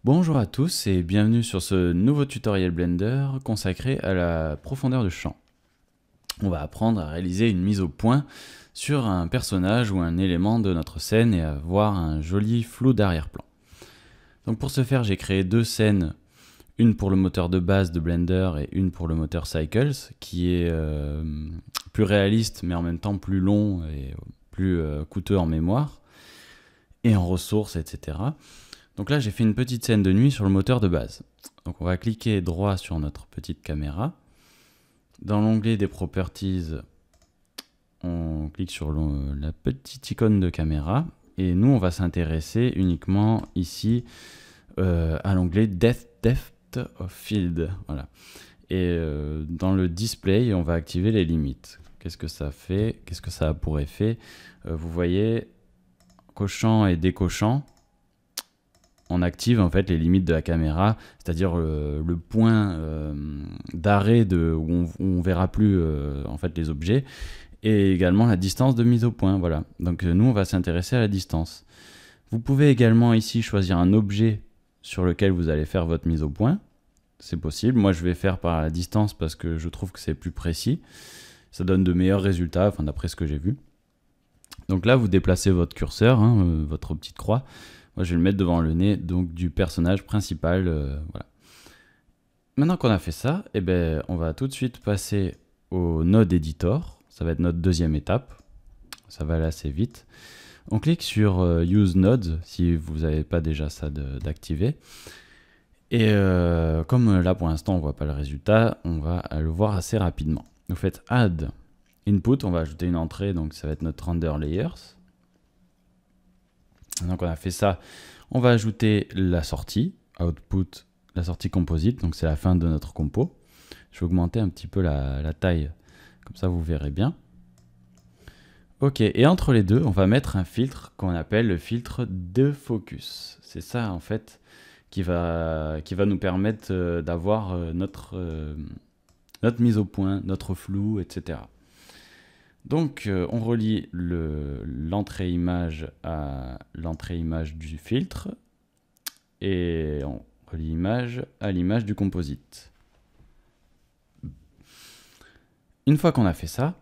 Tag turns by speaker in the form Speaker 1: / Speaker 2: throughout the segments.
Speaker 1: Bonjour à tous et bienvenue sur ce nouveau tutoriel Blender consacré à la profondeur de champ. On va apprendre à réaliser une mise au point sur un personnage ou un élément de notre scène et avoir un joli flou d'arrière-plan. Donc pour ce faire, j'ai créé deux scènes, une pour le moteur de base de Blender et une pour le moteur Cycles, qui est plus réaliste mais en même temps plus long et plus coûteux en mémoire et en ressources, etc. Donc là, j'ai fait une petite scène de nuit sur le moteur de base. Donc on va cliquer droit sur notre petite caméra. Dans l'onglet des Properties, on clique sur la petite icône de caméra. Et nous, on va s'intéresser uniquement ici à l'onglet Depth of Field. Voilà. Et dans le display, on va activer les limites. Qu'est-ce que ça fait? Qu'est-ce que ça a pour effet? Vous voyez, cochant et décochant. On active en fait les limites de la caméra, c'est-à-dire le point d'arrêt où on verra plus en fait les objets, et également la distance de mise au point. Voilà. Donc nous, on va s'intéresser à la distance. Vous pouvez également ici choisir un objet sur lequel vous allez faire votre mise au point. C'est possible. Moi, je vais faire par la distance parce que je trouve que c'est plus précis. Ça donne de meilleurs résultats, enfin, d'après ce que j'ai vu. Donc là, vous déplacez votre curseur, votre petite croix. Moi, je vais le mettre devant le nez donc, du personnage principal. Voilà. Maintenant qu'on a fait ça, on va tout de suite passer au Node Editor. Ça va être notre deuxième étape. Ça va aller assez vite. On clique sur Use Node si vous n'avez pas déjà ça d'activer. Et comme là pour l'instant on ne voit pas le résultat, on va le voir assez rapidement. Vous faites Add Input, on va ajouter une entrée, donc ça va être notre Render Layers. Maintenant qu'on a fait ça, on va ajouter la sortie, output, la sortie composite, donc c'est la fin de notre compo. Je vais augmenter un petit peu la taille, comme ça vous verrez bien. Ok, et entre les deux, on va mettre un filtre qu'on appelle le filtre de focus. C'est ça en fait qui va nous permettre d'avoir notre mise au point, notre flou, etc. Donc, on relie l'entrée image à l'entrée image du filtre et on relie l'image à l'image du composite. Une fois qu'on a fait ça,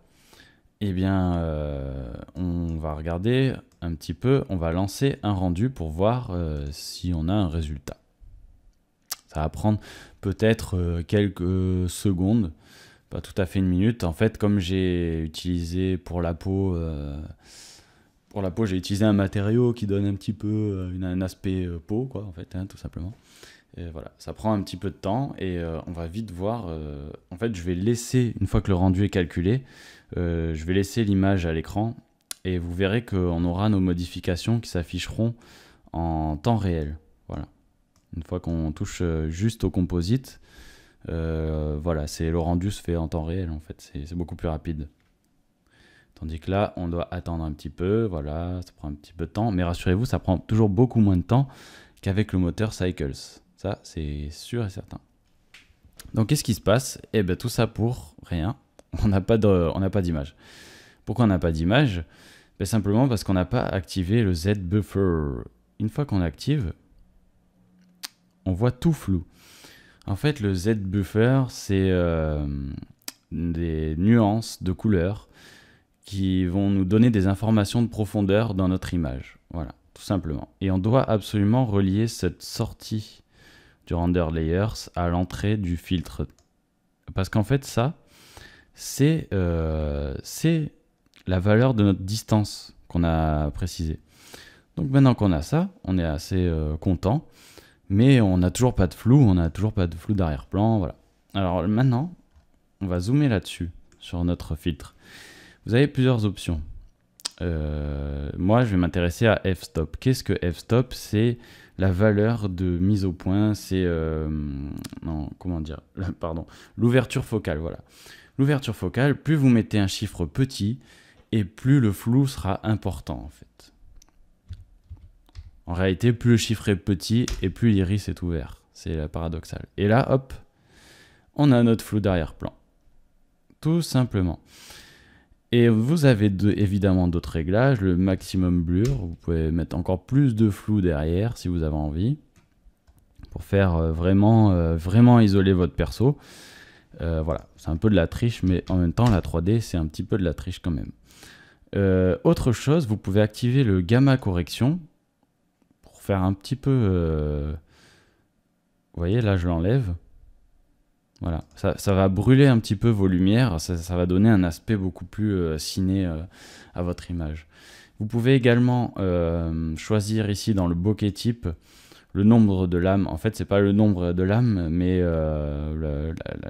Speaker 1: on va regarder un petit peu, on va lancer un rendu pour voir si on a un résultat. Ça va prendre peut-être quelques secondes. Pas tout à fait une minute. En fait, comme j'ai utilisé pour la peau, j'ai utilisé un matériau qui donne un petit peu un aspect peau, quoi, en fait, tout simplement. Et voilà, ça prend un petit peu de temps et on va vite voir. En fait, je vais laisser, une fois que le rendu est calculé, je vais laisser l'image à l'écran et vous verrez qu'on aura nos modifications qui s'afficheront en temps réel. Voilà. Une fois qu'on touche juste au composite, voilà, le rendu se fait en temps réel en fait, c'est beaucoup plus rapide. Tandis que là, on doit attendre un petit peu, voilà, ça prend un petit peu de temps, mais rassurez-vous, ça prend toujours beaucoup moins de temps qu'avec le moteur Cycles. Ça, c'est sûr et certain. Donc, qu'est-ce qui se passe? Tout ça pour rien. On n'a pas d'image. Pourquoi on n'a pas d'image? Simplement parce qu'on n'a pas activé le Z-Buffer. Une fois qu'on active, on voit tout flou. En fait, le Z-Buffer, c'est des nuances de couleurs qui vont nous donner des informations de profondeur dans notre image. Voilà, tout simplement. Et on doit absolument relier cette sortie du Render Layers à l'entrée du filtre. Parce qu'en fait, ça, c'est la valeur de notre distance qu'on a précisée. Donc maintenant qu'on a ça, on est assez content. Mais on n'a toujours pas de flou, d'arrière-plan, voilà. Alors maintenant, on va zoomer là-dessus, sur notre filtre. Vous avez plusieurs options. Moi, je vais m'intéresser à f-stop. Qu'est-ce que f-stop? C'est la valeur de mise au point, c'est... non, comment dire? Pardon. L'ouverture focale, voilà. L'ouverture focale, plus vous mettez un chiffre petit, et plus le flou sera important, en fait. En réalité, plus le chiffre est petit et plus l'iris est ouvert. C'est paradoxal. Et là, hop, on a notre flou d'arrière-plan. Tout simplement. Et vous avez évidemment d'autres réglages. Le maximum blur, vous pouvez mettre encore plus de flou derrière si vous avez envie. pour faire vraiment isoler votre perso. Voilà, c'est un peu de la triche, mais en même temps, la 3D, c'est un petit peu de la triche quand même. Autre chose, vous pouvez activer le gamma correction pour faire un petit peu... Vous voyez, là, je l'enlève. Voilà, ça va brûler un petit peu vos lumières, ça va donner un aspect beaucoup plus ciné à votre image. Vous pouvez également choisir ici dans le bokeh type le nombre de lames. En fait, c'est pas le nombre de lames, mais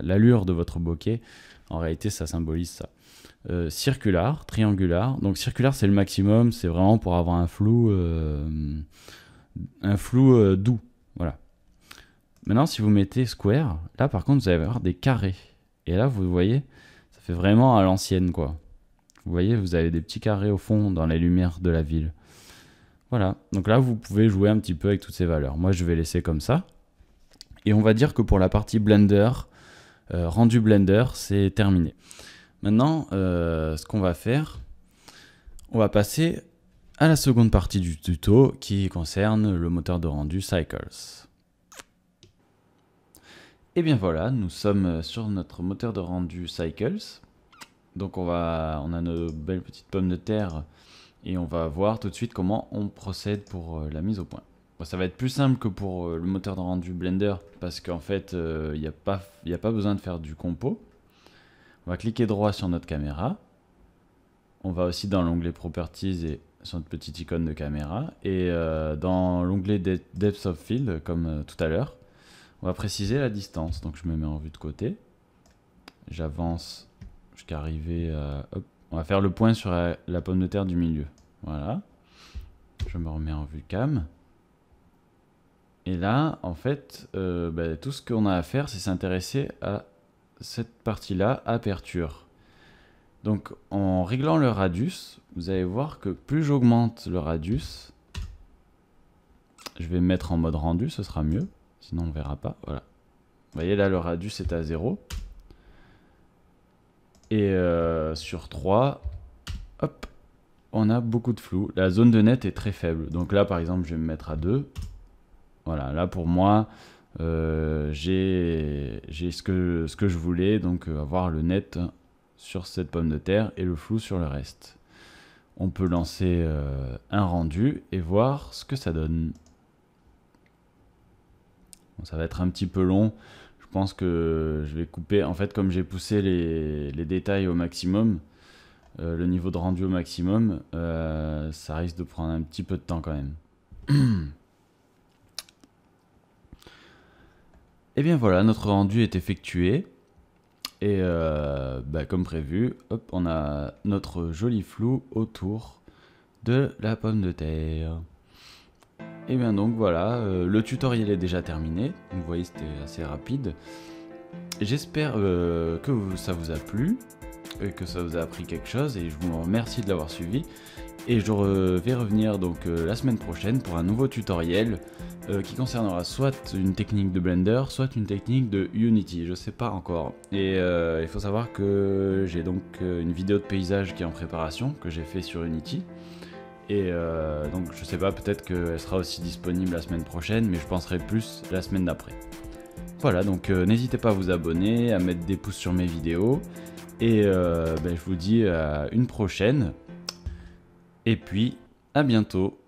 Speaker 1: l'allure de votre bokeh. En réalité, ça symbolise ça. Circular, triangulaire. Donc circulaire, c'est le maximum, c'est vraiment pour avoir un flou doux. Voilà. Maintenant, si vous mettez square, là par contre, vous allez avoir des carrés. Et là, vous voyez, ça fait vraiment à l'ancienne, quoi. Vous voyez, vous avez des petits carrés au fond dans les lumières de la ville. Voilà, donc là, vous pouvez jouer un petit peu avec toutes ces valeurs. Moi, je vais laisser comme ça. Et on va dire que pour la partie Blender, rendu Blender, c'est terminé. Maintenant, ce qu'on va faire, on va passer à la seconde partie du tuto qui concerne le moteur de rendu Cycles. Et bien voilà, nous sommes sur notre moteur de rendu Cycles. Donc on a nos belles petites pommes de terre et on va voir tout de suite comment on procède pour la mise au point. Bon, ça va être plus simple que pour le moteur de rendu Blender parce qu'en fait, il n'y a pas besoin de faire du compo. On va cliquer droit sur notre caméra. On va aussi dans l'onglet Properties et sur notre petite icône de caméra. Et dans l'onglet Depth of Field, comme tout à l'heure, on va préciser la distance. Donc je me mets en vue de côté. J'avance jusqu'à arriver à... Hop. On va faire le point sur la pomme de terre du milieu. Voilà. Je me remets en vue cam. Et là, en fait, tout ce qu'on a à faire, c'est s'intéresser à cette partie-là, aperture. Donc en réglant le radius, vous allez voir que plus j'augmente le radius, je vais me mettre en mode rendu, ce sera mieux. Sinon on ne verra pas, voilà. Vous voyez là le radius est à 0. Et sur 3, hop, on a beaucoup de flou. La zone de net est très faible. Donc là par exemple je vais me mettre à 2. Voilà, là pour moi j'ai ce que je voulais, donc avoir le net sur cette pomme de terre et le flou sur le reste. On peut lancer un rendu et voir ce que ça donne. Bon, ça va être un petit peu long. Je pense que je vais couper. En fait, comme j'ai poussé les détails au maximum, le niveau de rendu au maximum, ça risque de prendre un petit peu de temps quand même. Et bien voilà, notre rendu est effectué. Et comme prévu, hop, on a notre joli flou autour de la pomme de terre. Et bien donc voilà, le tutoriel est déjà terminé. Vous voyez, c'était assez rapide. J'espère que ça vous a plu, que ça vous a appris quelque chose, et je vous remercie de l'avoir suivi. Et je vais revenir donc la semaine prochaine pour un nouveau tutoriel qui concernera soit une technique de Blender, soit une technique de Unity, je sais pas encore. Et il faut savoir que j'ai donc une vidéo de paysage qui est en préparation, que j'ai fait sur Unity. Et donc je sais pas, peut-être qu'elle sera aussi disponible la semaine prochaine, mais je penserai plus la semaine d'après. Voilà, donc n'hésitez pas à vous abonner, à mettre des pouces sur mes vidéos, et je vous dis à une prochaine, et puis à bientôt.